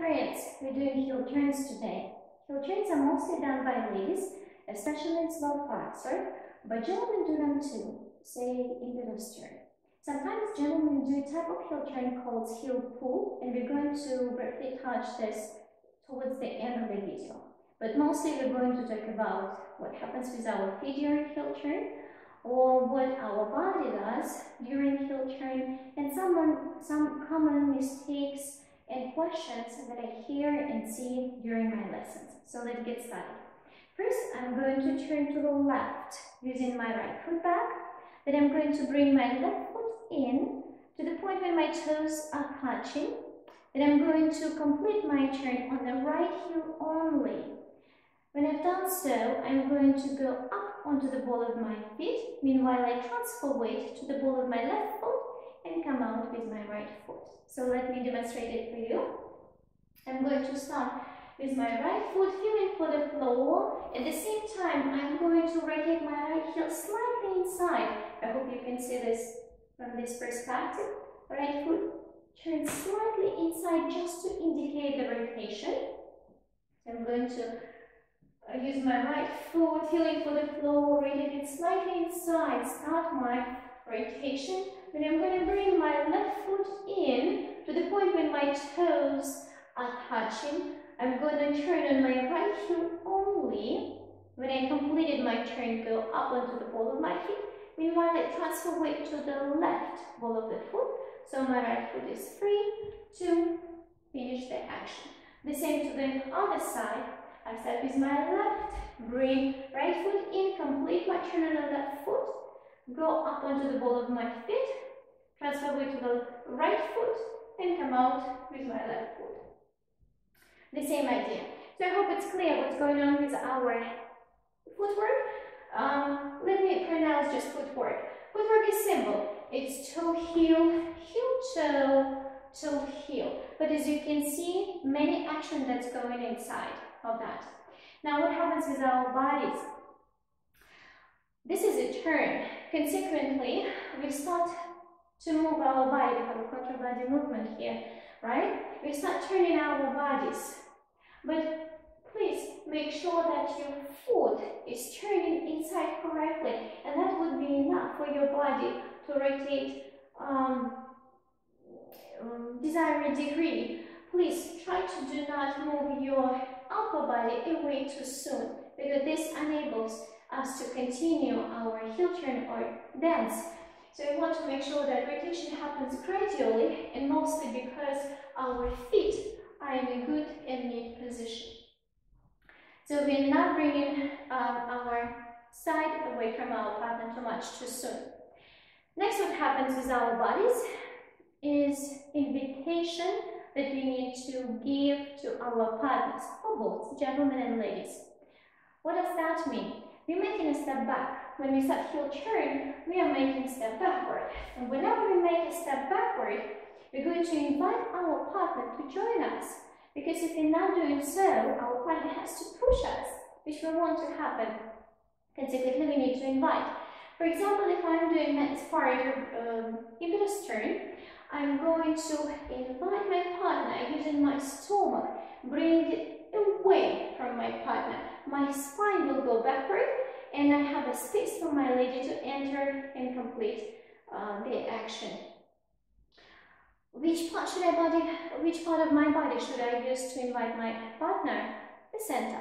friends, we're doing heel turns today. Heel turns are mostly done by ladies, especially in slow flexor, but gentlemen do them too, say inverted turn. Sometimes gentlemen do a type of heel turn called heel pull, and we're going to briefly touch this towards the end of the video. But mostly we're going to talk about what happens with our feet during heel turn, or what our body does during heel turn, and some common mistakes and questions that I hear and see during my lessons. So let's get started. First, I'm going to turn to the left using my right foot back. Then I'm going to bring my left foot in to the point where my toes are touching. Then I'm going to complete my turn on the right heel only. When I've done so, I'm going to go up onto the ball of my feet. Meanwhile, I transfer weight to the ball of my left foot and come out with my right foot. So let me demonstrate it for you. I'm going to start with my right foot feeling for the floor. At the same time, I'm going to rotate my right heel slightly inside. I hope you can see this from this perspective. Right foot turns slightly inside just to indicate the rotation. So I'm going to use my right foot, feeling for the floor, rotate it slightly inside, start my rotation. Then I'm going to bring my left foot in to the point where my toes are touching. I'm going to turn on my right heel only. When I completed my turn, go up onto the ball of my feet. Meanwhile, I transfer weight to the left ball of the foot, so my right foot is free to finish the action. The same to the other side. I start with my left, bring right foot in, complete my turn on the left foot, go up onto the ball of my feet, transfer weight to the right foot, and come out with my left foot. The same idea. So I hope it's clear what's going on with our footwork. Let me pronounce just footwork. Footwork is simple. It's toe, heel, toe, toe, heel. But as you can see, many action that's going inside of that. Now what happens with our bodies? This is a turn. Consequently, we start to move our body. We have a contra body movement here, right? We start turning our bodies. But please make sure that your foot is turning inside correctly, and that would be enough for your body to rotate desired degree. Please try to do not move your upper body away too soon, because this enables us to continue our heel turn or dance. So we want to make sure that rotation happens gradually and mostly because our feet are in a good and neat position. So we're not bringing our side away from our partner too much too soon. Next, what happens with our bodies is invitation that we need to give to our partners, or both, gentlemen and ladies. What does that mean? We're making a step back. When we start heel turn, we are making a step backward. And whenever we make a step backward, we're going to invite our partner to join us. Because if we're not doing so, our partner has to push us, which we want to happen. Consequently, we need to invite. For example, if I'm doing men's part inverted turn, I'm going to invite my partner using my stomach, bring it away from my partner. My spine will go backward, and I have a space for my lady to enter and complete the action. Which part of my body should I use to invite my partner? The center,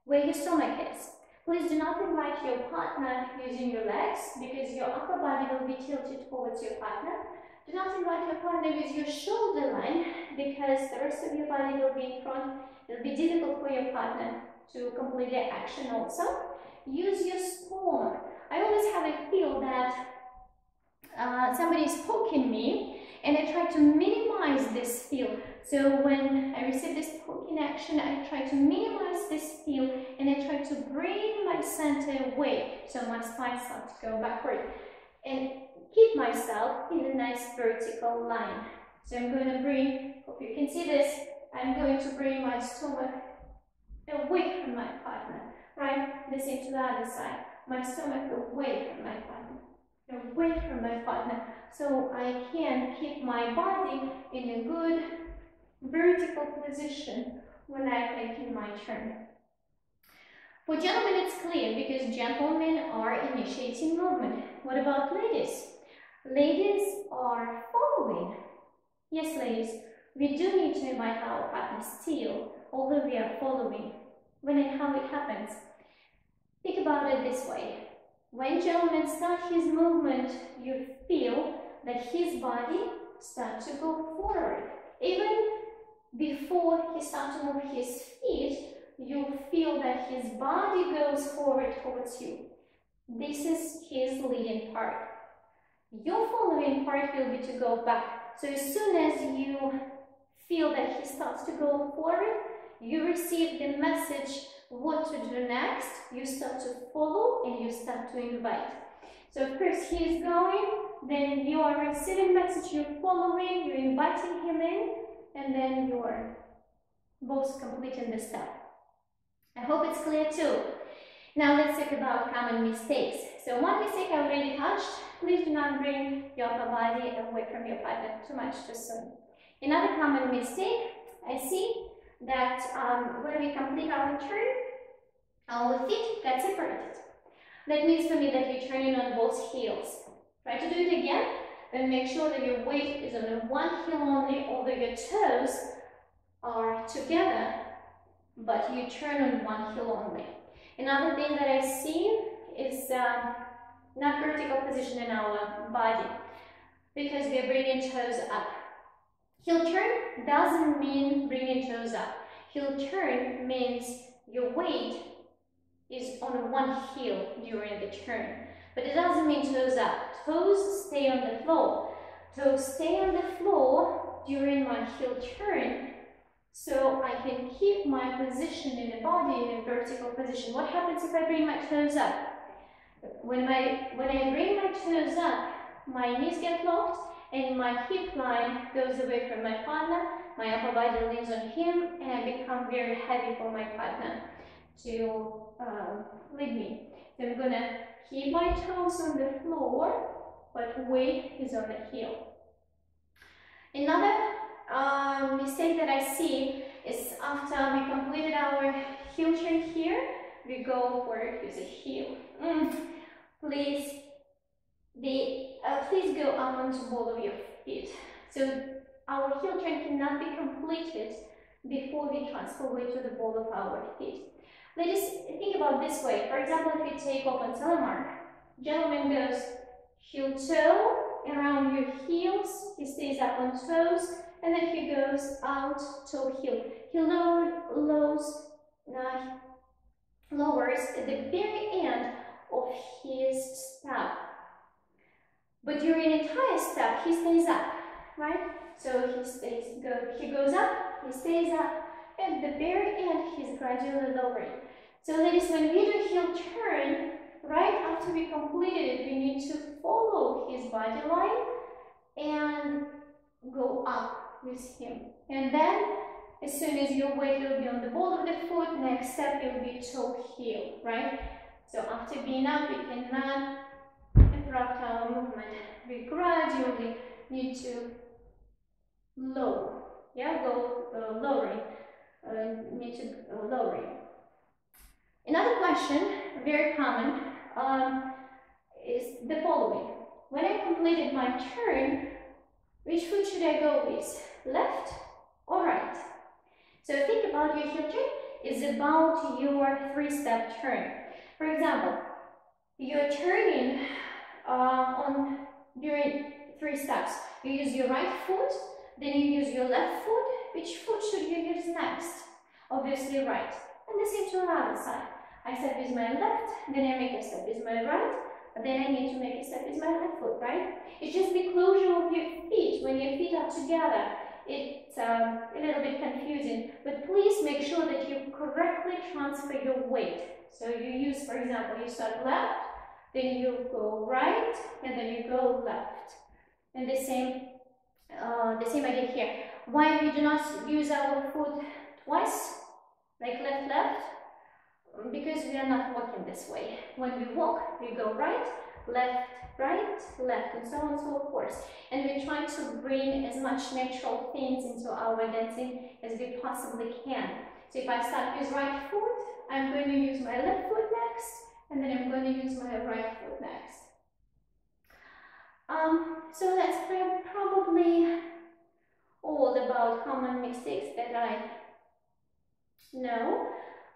where your stomach is. Please do not invite your partner using your legs, because your upper body will be tilted towards your partner. Do not invite your partner with your shoulder line, because the rest of your body will be in front. It will be difficult for your partner to complete the action also. Use your stomach. I always have a feel that somebody is poking me, and I try to minimize this feel. So when I receive this poking action, I try to minimize this feel, and I try to bring my center away, so my spine starts to go backward, and keep myself in a nice vertical line. So I'm going to bring, hope you can see this, I'm going to bring my stomach away from my partner, right? The same to the other side. My stomach away from my partner, away from my partner, so I can keep my body in a good vertical position when I'm making my turn. For gentlemen, it's clear because gentlemen are initiating movement. What about ladies? Ladies are following. Yes, ladies, we do need to invite our partner still, although we are following. When and how it happens? Think about it this way. When gentlemen start his movement, you feel that his body starts to go forward. Even before he starts to move his feet, you feel that his body goes forward towards you. This is his leading part. Your following part will be to go back. So as soon as you feel that he starts to go forward, you receive the message what to do next, you start to follow and you start to invite. So of course he is going, then you are receiving message, you're following, you're inviting him in, and then you are both completing the step. I hope it's clear too. Now let's talk about common mistakes. So one mistake I already touched, please do not bring your upper body away from your partner too much too soon. Another common mistake I see that when we complete our turn, our feet get separated. That means for me that you're turning on both heels. Try to do it again, then make sure that your weight is on one heel only, although your toes are together, but you turn on one heel only. Another thing that I see is not vertical position in our body, because we are bringing toes up. Heel turn doesn't mean bringing toes up. Heel turn means your weight is on one heel during the turn, but it doesn't mean toes up. Toes stay on the floor. Toes stay on the floor during my heel turn, so I can keep my position in the body in a vertical position. What happens if I bring my toes up? When I bring my toes up, my knees get locked and my hip line goes away from my partner, my upper body leans on him, and I become very heavy for my partner to lead me. So I'm gonna keep my toes on the floor, but weight is on the heel. Another mistake that I see is after we completed our heel turn here, we go for use a heel. Please go up onto both of your feet. So our heel turn cannot be completed before we transfer weight to the ball of our feet. Ladies, think about this way. For example, if you take open telemark, gentleman goes heel toe around your heels, he stays up on toes, and then he goes out toe heel. He lowers at the very end of his step. But during the entire step, he stays up, right? So he goes up, he stays up, and at the very end, he's gradually lowering. So ladies, when we do heel turn, right after we completed it, we need to follow his body line and go up with him. And then, as soon as your weight will be on the ball of the foot, next step will be toe heel, right? So after being up, we cannot interrupt our movement. We gradually need to lower, lowering, lowering. Another question, very common, is the following. When I completed my turn, which foot should I go with? Left or right? So think about your heel turn is about your three-step turn. For example, you're turning during 3 steps. You use your right foot, then you use your left foot. Which foot should you use next? Obviously right. And the same to another side. I step with my left, then I make a step with my right, but then I need to make a step with my left foot, right? It's just the closure of your feet. When your feet are together, it's a little bit confusing, but please make sure that you correctly transfer your weight. So you use, for example, you start left, then you go right, and then you go left. And the same idea here. Why we do not use our foot twice, like left, because we are not walking this way. When we walk, we go right, left, right, left, and so on and so forth. And we try to bring as much natural things into our dancing as we possibly can. So if I start with right foot, I'm going to use my left foot next, and then I'm going to use my right foot next. So that's probably all about common mistakes that I know.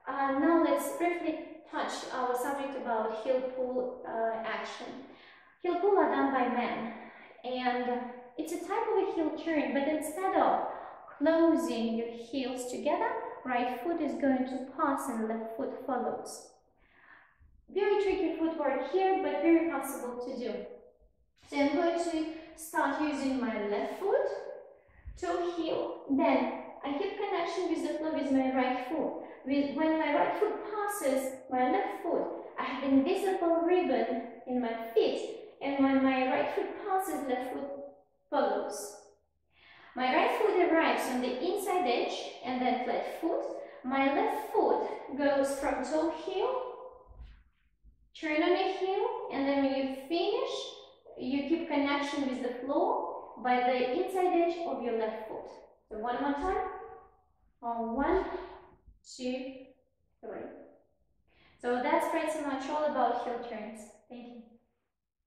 Now let's briefly touch our subject about heel pull action. Heel pull are done by men, and it's a type of a heel turn, but instead of closing your heels together, right foot is going to pass and left foot follows. Very tricky footwork here, but very possible to do. So I'm going to start using my left foot, toe heel, then I keep connection with the floor with my right foot. When my right foot passes my left foot, I have invisible ribbon in my feet, and when my right foot passes, left foot follows. My right foot arrives on the inside edge and then flat foot. My left foot goes from toe heel, turn on your heel, and then when you finish, you keep connection with the floor by the inside edge of your left foot. So one more time. On 1, 2, 3. So that's pretty much all about heel turns.